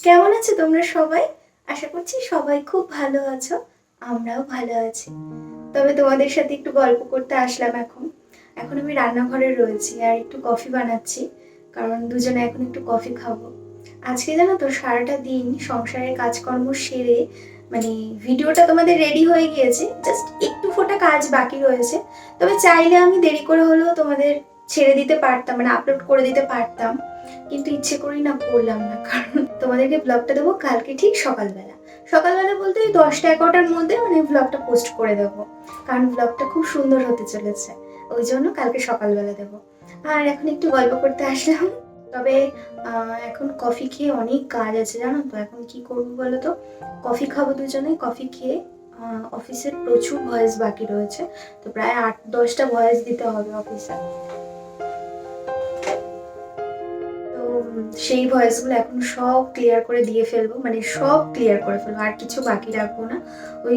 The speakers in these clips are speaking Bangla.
কেমন আছো তোমরা সবাই? আশা করছি সবাই খুব ভালো আছো। আমরাও ভালো আছি। তবে তোমাদের সাথে একটু গল্প করতে আসলাম এখন। এখন আমি রান্নাঘরে রয়েছি আর একটু কফি বানাচ্ছি। কারণ দুজনে এখন একটু কফি খাবো। আজকে জানো তো সারাটা দিন সংসারের কাজকর্ম সেরে মানে ভিডিওটা তোমাদের রেডি হয়ে গিয়েছে। জাস্ট একটু ফোঁটা কাজ বাকি রয়েছে। তবে চাইলে আমি দেরি করে হলেও তোমাদের ছেড়ে দিতে পারতাম, মানে আপলোড করে দিতে পারতাম। কিন্তু ইচ্ছে করেই না করলাম না, কারণ তোমাদেরকে ব্লগটা দেবো কালকে ঠিক সকালবেলা। সকালবেলা বলতে ওই 10টা-11টার মধ্যে মানে ব্লগটা পোস্ট করে দেবো, কারণ ব্লগটা খুব সুন্দর হতে চলেছে। ওই জন্য কালকে সকালবেলা দেবো। আর এখন একটু গল্প করতে আসলাম। তবে এখন কফি খেয়ে অনেক কাজ আছে জানো তো। এখন কি করবো বলো তো? কফি খাবো দুজনে। কফি খেয়ে অফিসের প্রচুর ভয়েস বাকি রয়েছে, তো প্রায় 8-10টা ভয়েস দিতে হবে অফিসে। তো সেই ভয়েসগুলো এখন সব ক্লিয়ার করে দিয়ে ফেলবো, মানে সব ক্লিয়ার করে ফেলবো, আর কিছু বাকি রাখবো না। ওই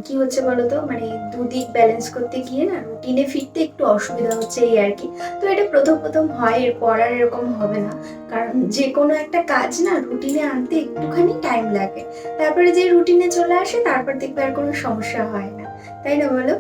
কি হচ্ছে বলো তো, মানে দুদিক ব্যালেন্স করতে গিয়ে না রুটিনে ফিরতে একটু অসুবিধা হচ্ছে, এই আর কি। তো এটা প্রথম প্রথম হয়, এরপর আর এরকম হবে না। কারণ যে কোনো একটা কাজ না রুটিনে আনতে একটুখানি টাইম লাগে। তারপরে যে রুটিনে চলে আসে তারপর দেখবে আর কোনো সমস্যা হয় না, তাই না বলো?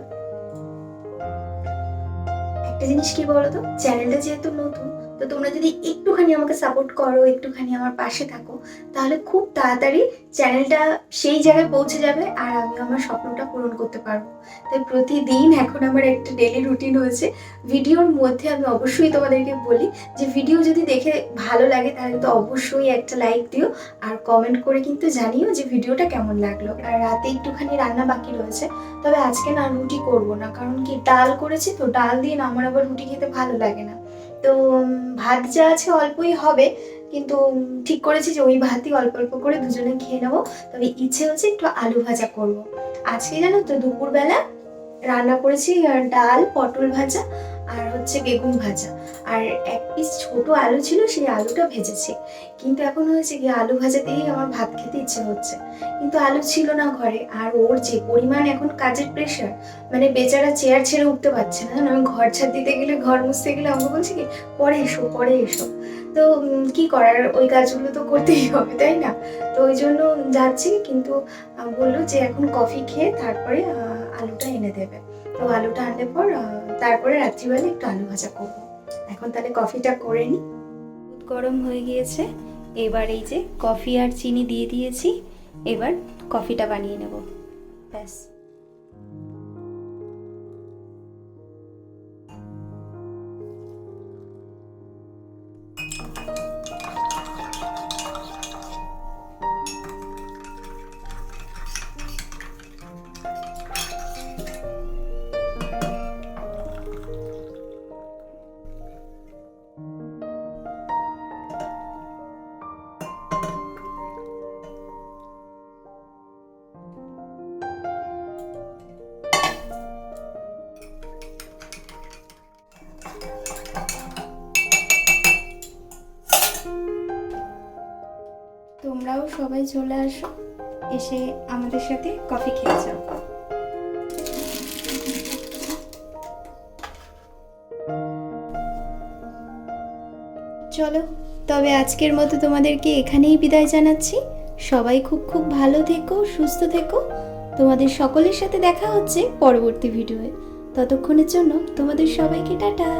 একটা জিনিস কি বলতো, চ্যানেলটা যেহেতু নতুন, তো তোমরা যদি একটুখানি আমাকে সাপোর্ট করো, একটুখানি আমার পাশে থাকো, তাহলে খুব তাড়াতাড়ি চ্যানেলটা সেই জায়গায় পৌঁছে যাবে আর আমি আমার স্বপ্নটা পূরণ করতে পারবো। তাই প্রতিদিন এখন আমার একটা ডেলি রুটিন হয়েছে। ভিডিওর মধ্যে আমি অবশ্যই তোমাদেরকে বলি যে ভিডিও যদি দেখে ভালো লাগে তাহলে তো অবশ্যই একটা লাইক দিও, আর কমেন্ট করে কিন্তু জানিও যে ভিডিওটা কেমন লাগলো। আর রাতে একটুখানি রান্না বাকি রয়েছে, তবে আজকে না রুটি করব না, কারণ কি ডাল করেছি, তো ডাল দিয়ে না আমার আবার রুটি খেতে ভালো লাগে না। তো ভাত যা আছে অল্পই হবে, কিন্তু ঠিক করেছি যে ওই ভাতই অল্প অল্প করে দুজনে খেয়ে নেবো। তবে ইচ্ছে হচ্ছে একটু আলু ভাজা করব। আজকে জানো তো দুপুরবেলা রান্না করেছি ডাল, পটল ভাজা আর হচ্ছে বেগুন ভাজা। আর এক পিস ছোট আলু ছিল, সেই আলুটা ভেজেছি। কিন্তু এখন হয়েছে কি, আলু ভাজা দিয়েই আমার ভাত খেতে ইচ্ছে হচ্ছে। কিন্তু আলু ছিল না ঘরে, আর ওর যে পরিমাণ এখন কাজের প্রেশার, মানে বেচারা চেয়ার ছেড়ে উঠতে পারছে না। আমি ঘর ঝাড় দিতে গেলে, ঘর মুছতে গেলে আমাকে বলছে কি, পরে এসো পরে এসো। তো কি করার, ওই কাজগুলো তো করতেই হবে, তাই না? তো ওই জন্য যাচ্ছি, কিন্তু বললো যে এখন কফি খেয়ে তারপরে আলুটা এনে দেবে। তো আলুটা আনলে পর তারপরে রাত্রিবেলা একটু আলু ভাজা করবো। এখন তাহলে কফিটা করে নিই। দুধ গরম হয়ে গিয়েছে, এবার এই যে কফি আর চিনি দিয়ে দিয়েছি। এবার কফিটা বানিয়ে নেব, ব্যাস। তোমরাও সবাই চলে আসো, এসে আমাদের সাথে কফি খেয়ে যাও। চলো, তবে আজকের মতো তোমাদেরকে এখানেই বিদায় জানাচ্ছি। সবাই খুব খুব ভালো থেকো, সুস্থ থেকো। তোমাদের সকলের সাথে দেখা হচ্ছে পরবর্তী ভিডিওয়ে। ততক্ষণের জন্য তোমাদের সবাইকে টাটা।